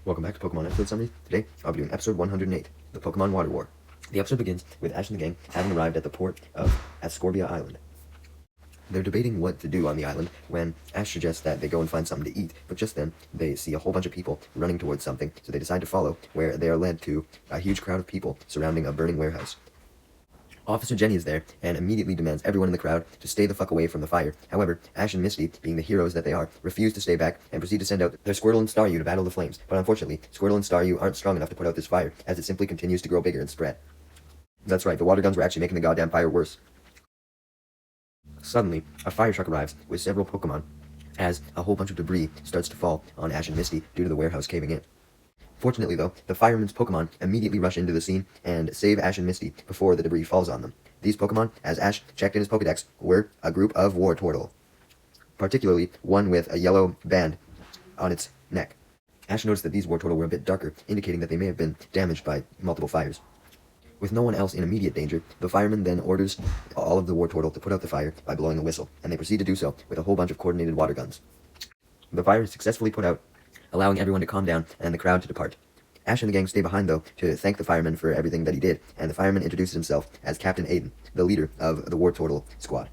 Welcome back to Pokemon Episode Summary. Today, I'll be doing Episode 108, the Pokemon Water War. The episode begins with Ash and the gang having arrived at the port of Ascorbia Island. They're debating what to do on the island when Ash suggests that they go and find something to eat, but just then, they see a whole bunch of people running towards something, so they decide to follow, where they are led to a huge crowd of people surrounding a burning warehouse. Officer Jenny is there, and immediately demands everyone in the crowd to stay the fuck away from the fire. However, Ash and Misty, being the heroes that they are, refuse to stay back, and proceed to send out their Squirtle and Staryu to battle the flames. But unfortunately, Squirtle and Staryu aren't strong enough to put out this fire, as it simply continues to grow bigger and spread. That's right, the water guns were actually making the goddamn fire worse. Suddenly, a fire truck arrives with several Pokemon, as a whole bunch of debris starts to fall on Ash and Misty due to the warehouse caving in. Fortunately, though, the fireman's Pokemon immediately rush into the scene and save Ash and Misty before the debris falls on them. These Pokemon, as Ash checked in his Pokedex, were a group of Wartortle, particularly one with a yellow band on its neck. Ash noticed that these Wartortle were a bit darker, indicating that they may have been damaged by multiple fires. With no one else in immediate danger, the fireman then orders all of the Wartortle to put out the fire by blowing a whistle, and they proceed to do so with a whole bunch of coordinated water guns. The fire is successfully put out, allowing everyone to calm down and the crowd to depart. Ash and the gang stay behind, though, to thank the fireman for everything that he did, and the fireman introduces himself as Captain Aiden, the leader of the Wartortle squad.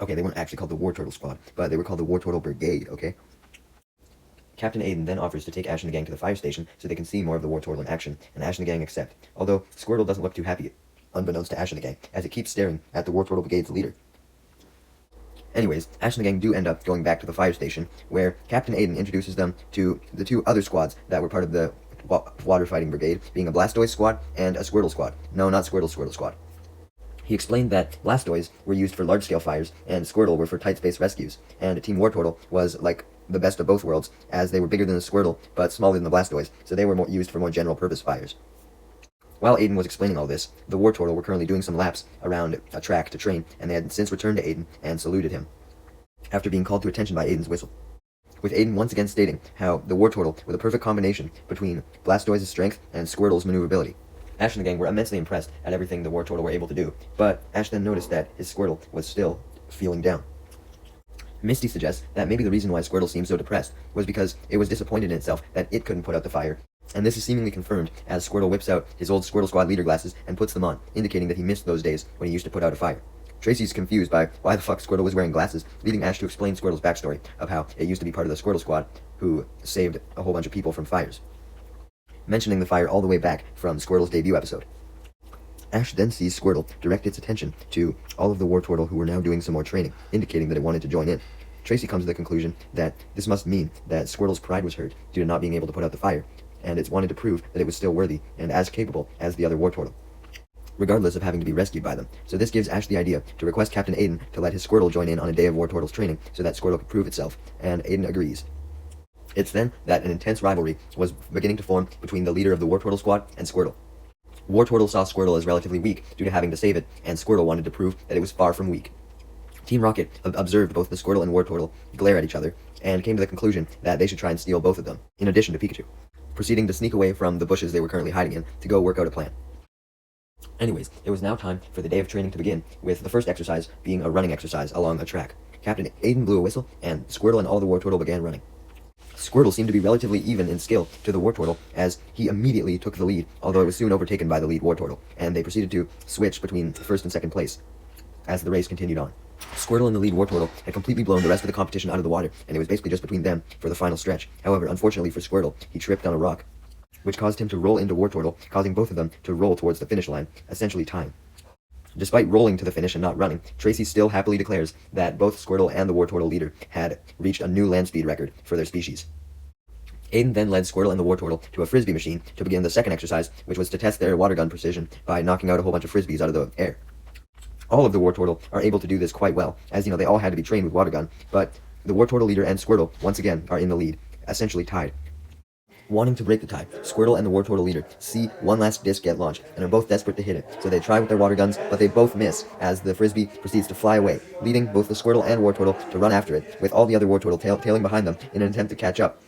Okay, they weren't actually called the Wartortle squad, but they were called the Wartortle Brigade, okay? Captain Aiden then offers to take Ash and the gang to the fire station so they can see more of the Wartortle in action, and Ash and the gang accept, although Squirtle doesn't look too happy, unbeknownst to Ash and the gang, as it keeps staring at the Wartortle Brigade's leader. Anyways, Ash and the gang do end up going back to the fire station, where Captain Aiden introduces them to the two other squads that were part of the water fighting brigade, being a Blastoise squad and a Squirtle squad. No, not Squirtle squad. He explained that Blastoise were used for large-scale fires, and Squirtle were for tight space rescues, and Team Wartortle was like the best of both worlds, as they were bigger than the Squirtle, but smaller than the Blastoise, so they were used for more general-purpose fires. While Aiden was explaining all this, the Wartortle were currently doing some laps around a track to train, and they had since returned to Aiden and saluted him, after being called to attention by Aiden's whistle. With Aiden once again stating how the Wartortle were the perfect combination between Blastoise's strength and Squirtle's maneuverability. Ash and the gang were immensely impressed at everything the Wartortle were able to do, but Ash then noticed that his Squirtle was still feeling down. Misty suggests that maybe the reason why Squirtle seemed so depressed was because it was disappointed in itself that it couldn't put out the fire, and this is seemingly confirmed as Squirtle whips out his old Squirtle Squad leader glasses and puts them on, indicating that he missed those days when he used to put out a fire. Tracy's confused by why the fuck Squirtle was wearing glasses, leading Ash to explain Squirtle's backstory of how it used to be part of the Squirtle Squad, who saved a whole bunch of people from fires, mentioning the fire all the way back from Squirtle's debut episode. Ash then sees Squirtle direct its attention to all of the Wartortle who were now doing some more training, indicating that it wanted to join in. Tracy comes to the conclusion that this must mean that Squirtle's pride was hurt due to not being able to put out the fire, and it's wanted to prove that it was still worthy and as capable as the other Wartortle, regardless of having to be rescued by them. So this gives Ash the idea to request Captain Aiden to let his Squirtle join in on a day of Wartortle's training so that Squirtle could prove itself, and Aiden agrees. It's then that an intense rivalry was beginning to form between the leader of the Wartortle squad and Squirtle. Wartortle saw Squirtle as relatively weak due to having to save it, and Squirtle wanted to prove that it was far from weak. Team Rocket observed both the Squirtle and Wartortle glare at each other, and came to the conclusion that they should try and steal both of them, in addition to Pikachu, proceeding to sneak away from the bushes they were currently hiding in to go work out a plan. Anyways, it was now time for the day of training to begin, with the first exercise being a running exercise along a track. Captain Aiden blew a whistle, and Squirtle and all the Wartortle began running. Squirtle seemed to be relatively even in skill to the Wartortle, as he immediately took the lead, although it was soon overtaken by the lead Wartortle, and they proceeded to switch between first and second place as the race continued on. Squirtle and the lead Wartortle had completely blown the rest of the competition out of the water, and it was basically just between them for the final stretch. However, unfortunately for Squirtle, he tripped on a rock, which caused him to roll into Wartortle, causing both of them to roll towards the finish line, essentially tying. Despite rolling to the finish and not running, Tracy still happily declares that both Squirtle and the Wartortle leader had reached a new land speed record for their species. Aiden then led Squirtle and the Wartortle to a frisbee machine to begin the second exercise, which was to test their water gun precision by knocking out a whole bunch of frisbees out of the air. All of the Wartortle are able to do this quite well, as they all had to be trained with water gun, but the Wartortle leader and Squirtle, once again, are in the lead, essentially tied. Wanting to break the tie, Squirtle and the Wartortle leader see one last disc get launched, and are both desperate to hit it, so they try with their water guns, but they both miss, as the frisbee proceeds to fly away, leading both the Squirtle and Wartortle to run after it, with all the other Wartortle tailing behind them in an attempt to catch up.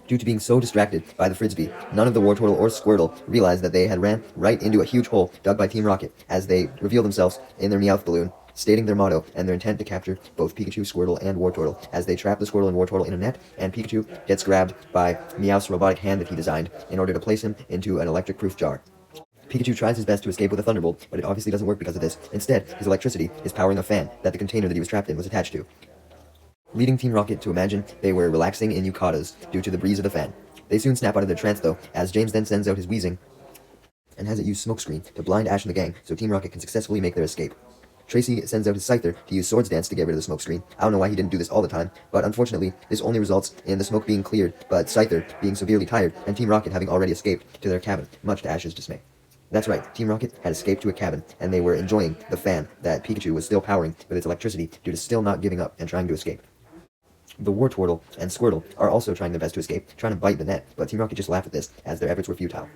Due to being so distracted by the frisbee, none of the Wartortle or Squirtle realized that they had ran right into a huge hole dug by Team Rocket, as they reveal themselves in their Meowth balloon, stating their motto and their intent to capture both Pikachu, Squirtle, and Wartortle, as they trap the Squirtle and Wartortle in a net, and Pikachu gets grabbed by Meowth's robotic hand that he designed in order to place him into an electric-proof jar. Pikachu tries his best to escape with a Thunderbolt, but it obviously doesn't work because of this. Instead, his electricity is powering a fan that the container that he was trapped in was attached to, leading Team Rocket to imagine they were relaxing in yukatas due to the breeze of the fan. They soon snap out of their trance, though, as James then sends out his wheezing and has it use smokescreen to blind Ash and the gang so Team Rocket can successfully make their escape. Tracy sends out his Scyther to use Swords Dance to get rid of the smokescreen. I don't know why he didn't do this all the time, but unfortunately, this only results in the smoke being cleared, but Scyther being severely tired, and Team Rocket having already escaped to their cabin, much to Ash's dismay. That's right, Team Rocket had escaped to a cabin, and they were enjoying the fan that Pikachu was still powering with its electricity due to still not giving up and trying to escape. The Wartortle and Squirtle are also trying their best to escape, trying to bite the net, but Team Rocket just laughed at this, as their efforts were futile.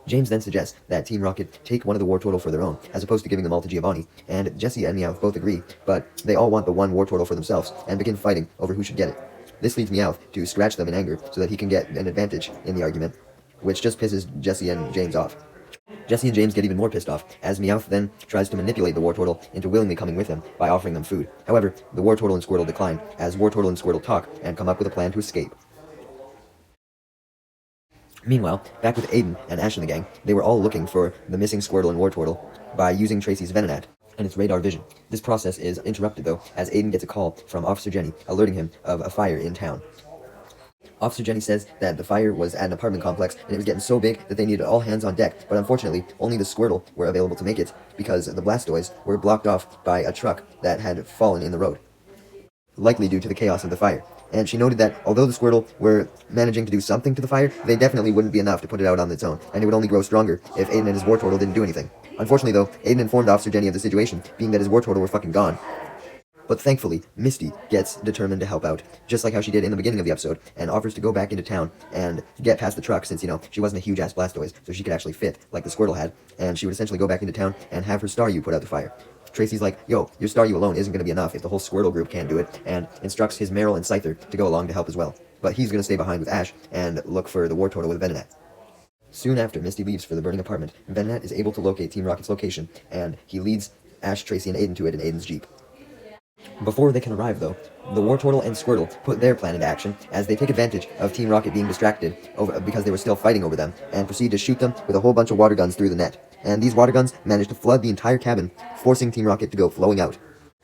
James then suggests that Team Rocket take one of the Wartortle for their own, as opposed to giving them all to Giovanni, and Jessie and Meowth both agree, but they all want the one Wartortle for themselves, and begin fighting over who should get it. This leads Meowth to scratch them in anger, so that he can get an advantage in the argument, which just pisses Jessie and James off. Jessie and James get even more pissed off, as Meowth then tries to manipulate the Wartortle into willingly coming with him by offering them food. However, the Wartortle and Squirtle decline, as Wartortle and Squirtle talk and come up with a plan to escape. Meanwhile, back with Aiden and Ash and the gang, they were all looking for the missing Squirtle and Wartortle by using Tracy's Venonat and its radar vision. This process is interrupted, though, as Aiden gets a call from Officer Jenny, alerting him of a fire in town. Officer Jenny says that the fire was at an apartment complex, and it was getting so big that they needed all hands on deck, but unfortunately, only the Squirtle were available to make it, because the Blastoise were blocked off by a truck that had fallen in the road, likely due to the chaos of the fire. And she noted that although the Squirtle were managing to do something to the fire, they definitely wouldn't be enough to put it out on its own, and it would only grow stronger if Aiden and his Wartortle didn't do anything. Unfortunately, though, Aiden informed Officer Jenny of the situation, being that his Wartortle were fucking gone. But thankfully, Misty gets determined to help out, just like how she did in the beginning of the episode, and offers to go back into town and get past the truck since, she wasn't a huge-ass Blastoise, so she could actually fit, like the Squirtle had, and she would essentially go back into town and have her Staryu put out the fire. Tracy's like, yo, your Staryu alone isn't going to be enough if the whole Squirtle group can't do it, and instructs his Meryl and Scyther to go along to help as well. But he's going to stay behind with Ash and look for the Wartortle with Venonat. Soon after Misty leaves for the burning apartment, Venonat is able to locate Team Rocket's location, and he leads Ash, Tracy, and Aiden to it in Aiden's Jeep. Before they can arrive, though, the Wartortle and Squirtle put their plan into action as they take advantage of Team Rocket being distracted because they were still fighting over them, and proceed to shoot them with a whole bunch of water guns through the net. And these water guns managed to flood the entire cabin, forcing Team Rocket to go flowing out,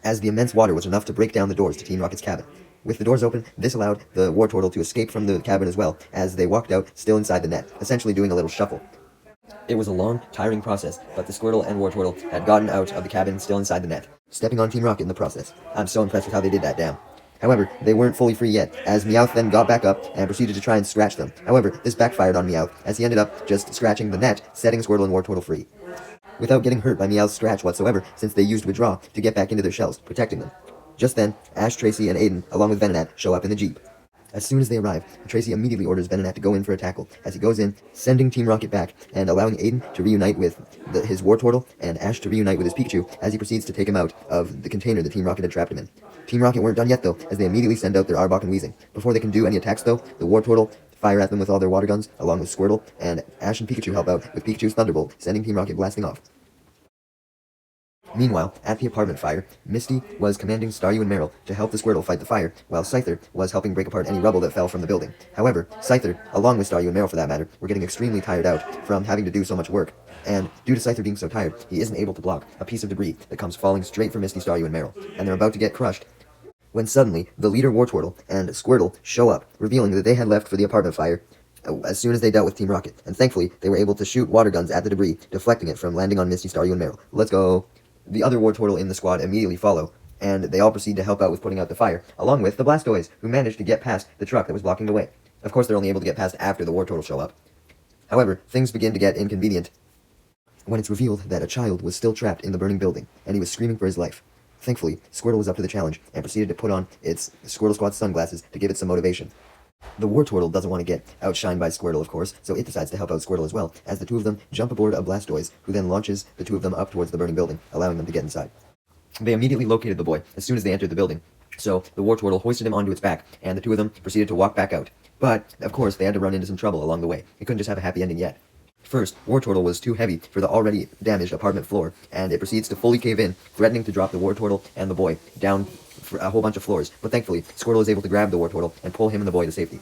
as the immense water was enough to break down the doors to Team Rocket's cabin. With the doors open, this allowed the Wartortle to escape from the cabin as well, as they walked out still inside the net, essentially doing a little shuffle. It was a long, tiring process, but the Squirtle and Wartortle had gotten out of the cabin still inside the net, stepping on Team Rocket in the process. I'm so impressed with how they did that, damn. However, they weren't fully free yet, as Meowth then got back up and proceeded to try and scratch them. However, this backfired on Meowth, as he ended up just scratching the net, setting Squirtle and Wartortle free, without getting hurt by Meowth's scratch whatsoever, since they used Withdraw to get back into their shells, protecting them. Just then, Ash, Tracy, and Aiden, along with Venonat, show up in the Jeep. As soon as they arrive, Tracy immediately orders Venonat to go in for a tackle, as he goes in, sending Team Rocket back, and allowing Aiden to reunite with his Wartortle, and Ash to reunite with his Pikachu, as he proceeds to take him out of the container that Team Rocket had trapped him in. Team Rocket weren't done yet, though, as they immediately send out their Arbok and Weezing. Before they can do any attacks, though, the Wartortle fire at them with all their water guns, along with Squirtle, and Ash and Pikachu help out with Pikachu's Thunderbolt, sending Team Rocket blasting off. Meanwhile, at the apartment fire, Misty was commanding Staryu and Meryl to help the Squirtle fight the fire, while Scyther was helping break apart any rubble that fell from the building. However, Scyther, along with Staryu and Meryl for that matter, were getting extremely tired out from having to do so much work, and due to Scyther being so tired, he isn't able to block a piece of debris that comes falling straight for Misty, Staryu, and Meryl, and they're about to get crushed, when suddenly, the leader Wartortle and Squirtle show up, revealing that they had left for the apartment fire as soon as they dealt with Team Rocket, and thankfully, they were able to shoot water guns at the debris, deflecting it from landing on Misty, Staryu, and Meryl. Let's go! The other Wartortle in the squad immediately follow, and they all proceed to help out with putting out the fire, along with the Blastoise, who managed to get past the truck that was blocking the way. Of course, they're only able to get past after the Wartortle show up. However, things begin to get inconvenient when it's revealed that a child was still trapped in the burning building, and he was screaming for his life. Thankfully, Squirtle was up to the challenge, and proceeded to put on its Squirtle Squad sunglasses to give it some motivation. The Wartortle doesn't want to get outshined by Squirtle, of course, so it decides to help out Squirtle as well, as the two of them jump aboard a Blastoise, who then launches the two of them up towards the burning building, allowing them to get inside. They immediately located the boy as soon as they entered the building, so the Wartortle hoisted him onto its back, and the two of them proceeded to walk back out. But, of course, they had to run into some trouble along the way. It couldn't just have a happy ending yet. First, Wartortle was too heavy for the already damaged apartment floor, and it proceeds to fully cave in, threatening to drop the Wartortle and the boy down for a whole bunch of floors, but thankfully, Squirtle is able to grab the Wartortle and pull him and the boy to safety.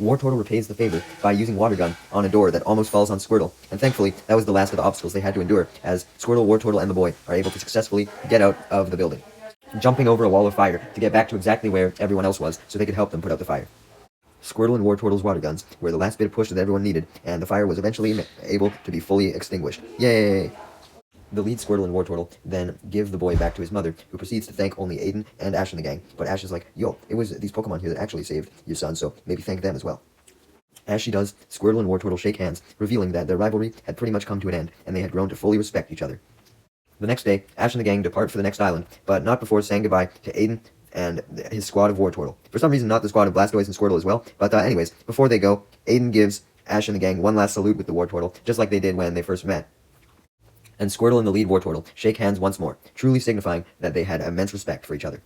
Wartortle repays the favor by using Water Gun on a door that almost falls on Squirtle, and thankfully, that was the last of the obstacles they had to endure, as Squirtle, Wartortle, and the boy are able to successfully get out of the building, jumping over a wall of fire to get back to exactly where everyone else was so they could help them put out the fire. Squirtle and Wartortle's water guns were the last bit of push that everyone needed, and the fire was eventually able to be fully extinguished. Yay! The lead Squirtle and Wartortle then give the boy back to his mother, who proceeds to thank only Aiden and Ash and the gang, but Ash is like, yo, it was these Pokemon here that actually saved your son, so maybe thank them as well. As she does, Squirtle and Wartortle shake hands, revealing that their rivalry had pretty much come to an end, and they had grown to fully respect each other. The next day, Ash and the gang depart for the next island, but not before saying goodbye to Aiden and his squad of Wartortle. For some reason, not the squad of Blastoise and Squirtle as well, but anyways, before they go, Aiden gives Ash and the gang one last salute with the Wartortle, just like they did when they first met. And Squirtle and the lead Wartortle shake hands once more, truly signifying that they had immense respect for each other.